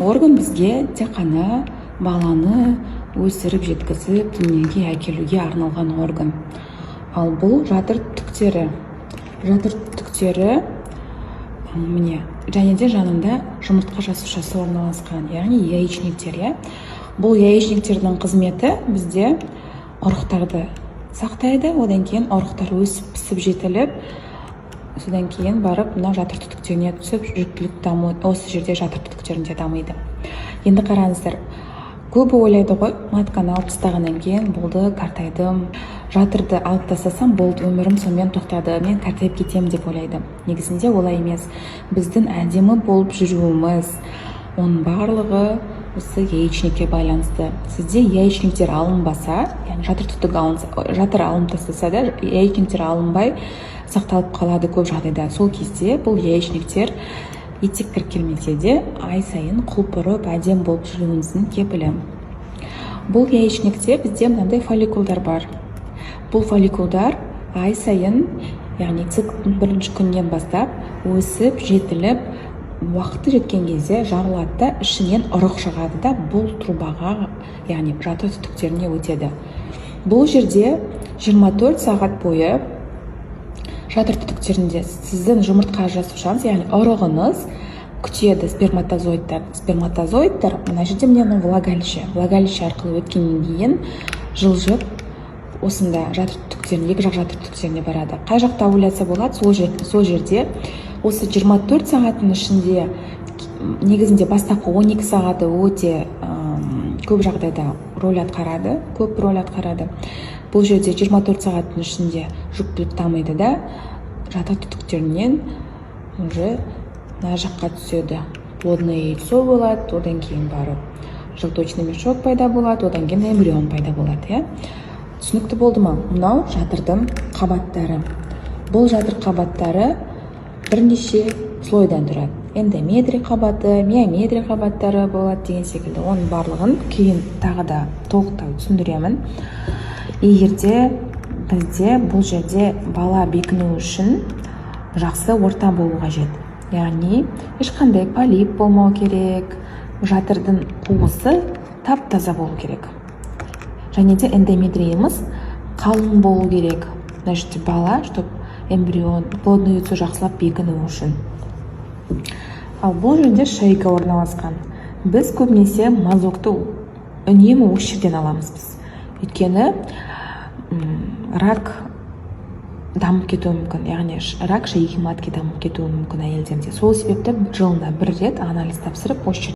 орган бізге тек қана баланы өсіріп жеткізіп дүниеге әкелуге арналған орган. Ал бұл жатыр түктері. Жатыр түктері міне, және де жанында жұмыртқа жасушасы орналасқан, яғни яичниктер. Бұл яичниктердің қызметі бізде ұрықтарды сақтайды, одан кейін ұрықтар өсіп пісіп жетіліп, содан кейін барып мына жатыр түтіктеріне түсіп, жүктілік даму осы жерде жатыр түтіктерінде дамиды. Енді қараңыздар, көбі ойлайды ғой, матканы алып тастағаннан кейін болды, қартайдым, жатырды алып тастасам болды, өмірім сонымен тоқтады, мен қартайып кетемін деп ойлайды. Негізінде олай емес. Біздің әдемі болып жүруіміз, оның барлығы осы яичникке байланысты. Сізде яичниктер алынбаса, яғни жатыр алынып тастаса да, яичниктер алынбай сақталып қалады көп жағдайда. Сол кезде бұл яичниктер етек келмесе де ай сайын құлпырып әдем болып жүруіңіздің кепілі. Бұл яичникте бізде мынандай фолликулдар бар. Бұл фолликулдар ай сайын, яғни циклдың бірінші күннен бастап өсіп, жетіліп, уақыты жеткен кезде жарылады да, ішінен ұрық шығады да, бұл трубаға, яғни жатыр түтіктеріне өтеді. Бұл жерде 24 сағат бойы жатыр түтіктерінде сіздің жұмыртқа жасушаңыз, яғни ұрығыңыз күтеді сперматозоидтар. Сперматозоидтар мына жерде міне влагалище арқылы өткеннен кейін жылжып осында жатыр түтіктеріне, екі жақ жатыр түтіктеріне барады. Қай жақта овуляция болады, сол жерде осы 24 сағаттың ішінде, негізінде бастапқы 12 сағаты өте көп жағдайда роль атқарады. Бұл жерде 24 сағаттың ішінде жүктілік дамиды да, жатыр түтіктерінен уже мына жаққа түседі. Плодное яйцо болады, одан кейін барып желточный мешок пайда болады, одан кейін эмбрион пайда болады. Түсінікті болды ма? Мынау жатырдың қабаттары. Бұл жатыр қабаттары бірнеше слойдан тұрады. Эндометрий қабаты, миометрий қабаттары болады деген секілді. Оның барлығын кейін тағы да толықтай түсіндіремін. Егерде бізде бұл жерде бала бекіну үшін жақсы орта болу қажет. Яғни ешқандай полип болмау керек, жатырдың қуысы тап-таза болу керек. Және де эндометриеміз қалың болу керек. Мына жерде бала, чтобы эмбрион, плодное яйцо жақсылап бекіну үшін. Ал бұл жерде шейка орналасқан. Біз көбінесе мазокты үнемі осы жерден аламыз біз. Өйткені рак дамып кетуі мүмкін, яғни рак шейхи матки дамып кетуі мүмкін әйелдерде. Сол себепті жылына бір рет анализ тапсырып осы